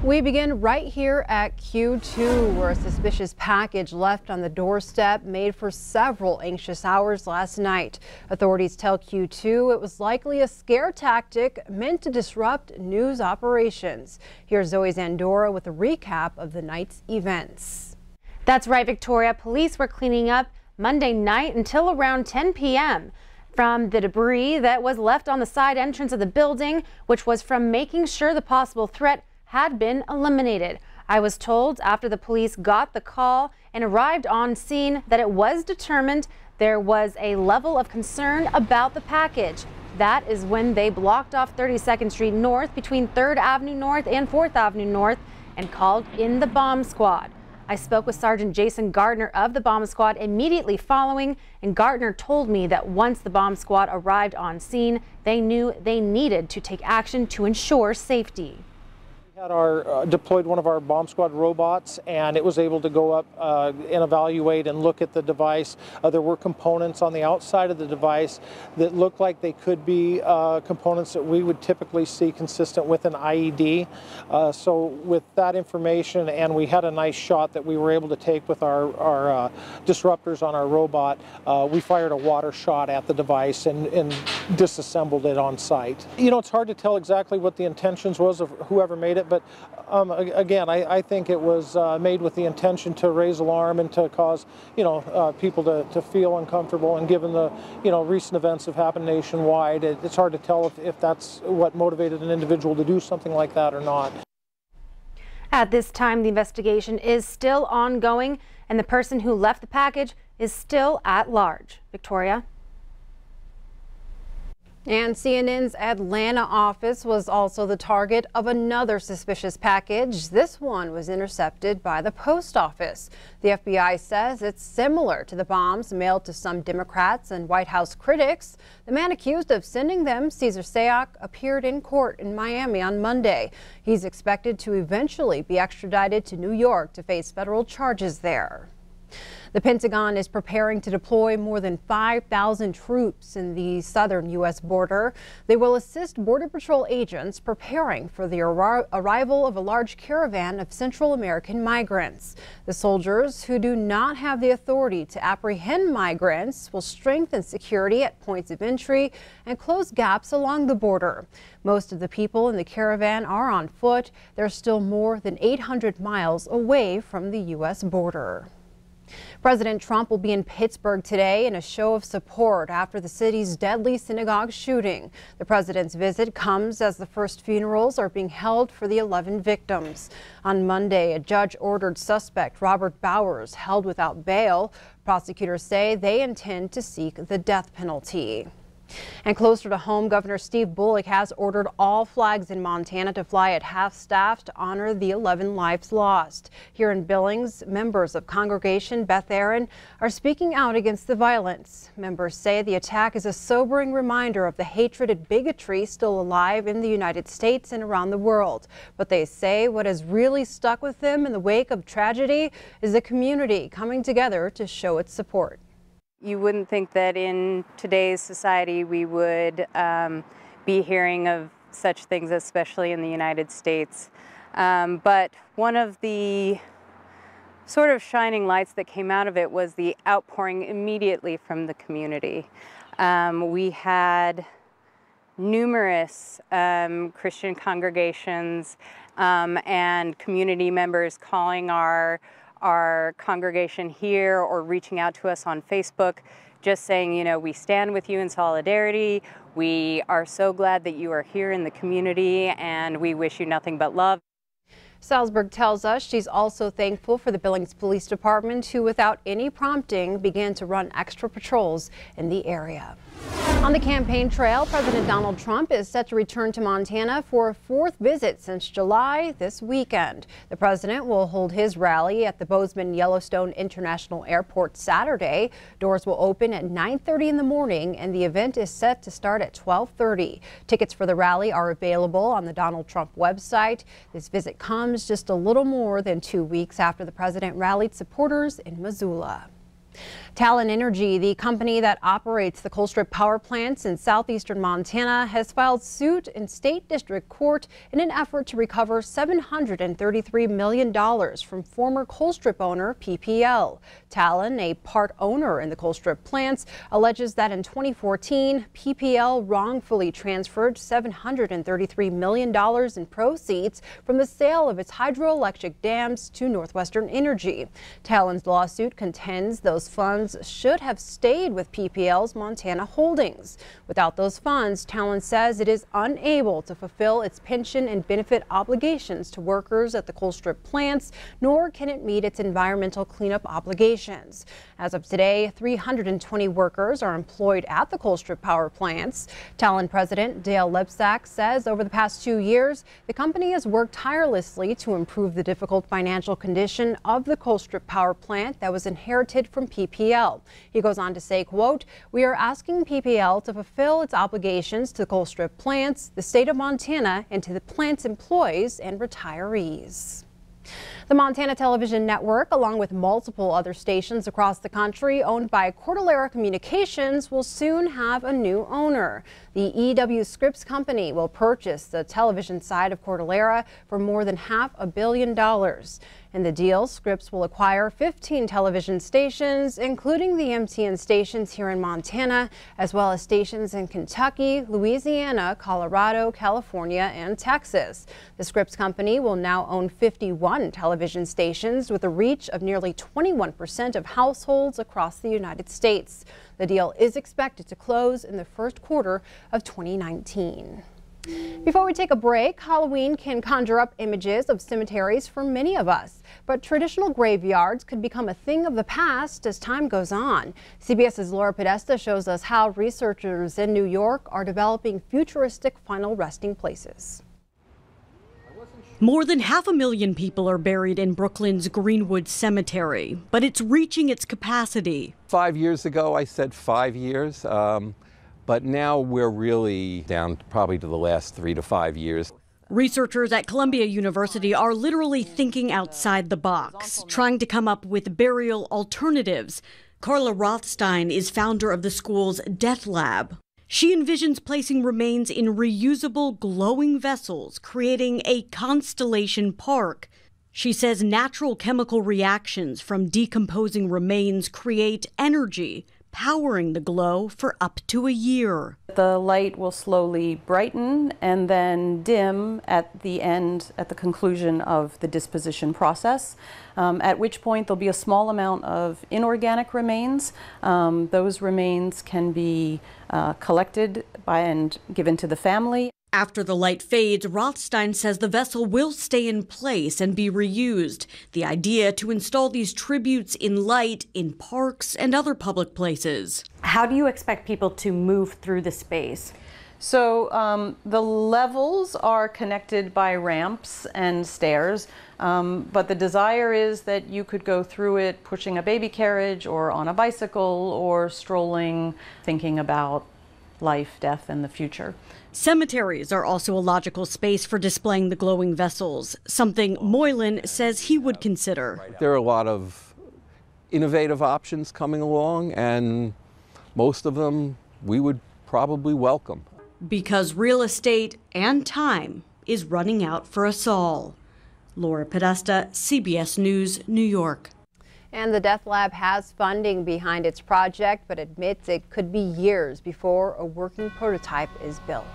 We begin right here at Q2, where a suspicious package left on the doorstep made for several anxious hours last night. Authorities tell Q2 it was likely a scare tactic meant to disrupt news operations. Here's Zoe Zandora with a recap of the night's events. That's right, Victoria. Police were cleaning up Monday night until around 10 p.m. from the debris that was left on the side entrance of the building, which was from making sure the possible threat had been eliminated. I was told after the police got the call and arrived on scene that it was determined there was a level of concern about the package. That is when they blocked off 32nd Street North between 3rd Avenue North and 4th Avenue North and called in the bomb squad. I spoke with Sergeant Jason Gardner of the bomb squad immediately following, and Gardner told me that once the bomb squad arrived on scene, they knew they needed to take action to ensure safety. We had deployed one of our bomb squad robots, and it was able to go up and evaluate and look at the device. There were components on the outside of the device that looked like they could be components that we would typically see consistent with an IED. So with that information, and we had a nice shot that we were able to take with our disruptors on our robot, we fired a water shot at the device and disassembled it on site. You know, it's hard to tell exactly what the intentions was of whoever made it, but again, I think it was made with the intention to raise alarm and to cause, people to feel uncomfortable. And given the, recent events have happened nationwide, it's hard to tell if that's what motivated an individual to do something like that or not. At this time, the investigation is still ongoing, and the person who left the package is still at large. Victoria? And CNN's Atlanta office was also the target of another suspicious package. This one was intercepted by the post office. The FBI says it's similar to the bombs mailed to some Democrats and White House critics. The man accused of sending them, Cesar Sayoc, appeared in court in Miami on Monday. He's expected to eventually be extradited to New York to face federal charges there. The Pentagon is preparing to deploy more than 5,000 troops in the southern U.S. border. They will assist Border Patrol agents preparing for the arrival of a large caravan of Central American migrants. The soldiers, who do not have the authority to apprehend migrants, will strengthen security at points of entry and close gaps along the border. Most of the people in the caravan are on foot. They're still more than 800 miles away from the U.S. border. President Trump will be in Pittsburgh today in a show of support after the city's deadly synagogue shooting. The president's visit comes as the first funerals are being held for the 11 victims. On Monday, a judge ordered suspect Robert Bowers held without bail. Prosecutors say they intend to seek the death penalty. And closer to home, Governor Steve Bullock has ordered all flags in Montana to fly at half-staff to honor the 11 lives lost. Here in Billings, members of Congregation Beth Aaron are speaking out against the violence. Members say the attack is a sobering reminder of the hatred and bigotry still alive in the United States and around the world. But they say what has really stuck with them in the wake of tragedy is the community coming together to show its support. You wouldn't think that in today's society we would be hearing of such things, especially in the United States. But one of the sort of shining lights that came out of it was the outpouring immediately from the community. We had numerous Christian congregations and community members calling our congregation here or reaching out to us on Facebook, just saying, we stand with you in solidarity. We are so glad that you are here in the community, and we wish you nothing but love. Salzberg tells us she's also thankful for the Billings Police Department, who without any prompting began to run extra patrols in the area. On the campaign trail, President Donald Trump is set to return to Montana for a fourth visit since July this weekend. The president will hold his rally at the Bozeman Yellowstone International Airport Saturday. Doors will open at 9:30 in the morning, and the event is set to start at 12:30. Tickets for the rally are available on the Donald Trump website. This visit comes just a little more than 2 weeks after the president rallied supporters in Missoula. Talon Energy, the company that operates the Colstrip power plants in southeastern Montana, has filed suit in state district court in an effort to recover $733 million from former Colstrip owner PPL. Talon, a part owner in the Colstrip plants, alleges that in 2014, PPL wrongfully transferred $733 million in proceeds from the sale of its hydroelectric dams to Northwestern Energy. Talon's lawsuit contends those funds should have stayed with PPL's Montana holdings. Without those funds, Talon says it is unable to fulfill its pension and benefit obligations to workers at the Colstrip plants, nor can it meet its environmental cleanup obligations. As of today, 320 workers are employed at the Colstrip power plants. Talon President Dale Lebsack says over the past 2 years, the company has worked tirelessly to improve the difficult financial condition of the Colstrip power plant that was inherited from PPL. He goes on to say, quote, "We are asking PPL to fulfill its obligations to the Colstrip plants, the state of Montana, and to the plant's employees and retirees." The Montana Television Network, along with multiple other stations across the country owned by Cordillera Communications, will soon have a new owner. The EW Scripps Company will purchase the television side of Cordillera for more than $500 million. In the deal, Scripps will acquire 15 television stations, including the MTM stations here in Montana, as well as stations in Kentucky, Louisiana, Colorado, California, and Texas. The Scripps Company will now own 51 television stations with a reach of nearly 21% of households across the United States. The deal is expected to close in the first quarter of 2019. Before we take a break, Halloween can conjure up images of cemeteries for many of us, but traditional graveyards could become a thing of the past as time goes on. CBS's Laura Podesta shows us how researchers in New York are developing futuristic final resting places. More than 500,000 people are buried in Brooklyn's Greenwood Cemetery, but it's reaching its capacity. 5 years ago, I said 5 years. But now we're really down probably to the last 3 to 5 years. Researchers at Columbia University are literally thinking outside the box, trying to come up with burial alternatives. Carla Rothstein is founder of the school's Death Lab. She envisions placing remains in reusable glowing vessels, creating a constellation park. She says natural chemical reactions from decomposing remains create energy, powering the glow for up to a year. The light will slowly brighten and then dim at the end, at the conclusion of the disposition process, at which point there'll be a small amount of inorganic remains. Those remains can be collected and given to the family. After the light fades, Rothstein says the vessel will stay in place and be reused. The idea to install these tributes in light in parks and other public places. How do you expect people to move through the space? So the levels are connected by ramps and stairs, but the desire is that you could go through it pushing a baby carriage or on a bicycle or strolling, thinking about life, death, and the future. Cemeteries are also a logical space for displaying the glowing vessels, something Moylan says he would consider. There are a lot of innovative options coming along, and most of them we would probably welcome. Because real estate and time is running out for us all. Laura Podesta, CBS News, New York. And the Death Lab has funding behind its project, but admits it could be years before a working prototype is built.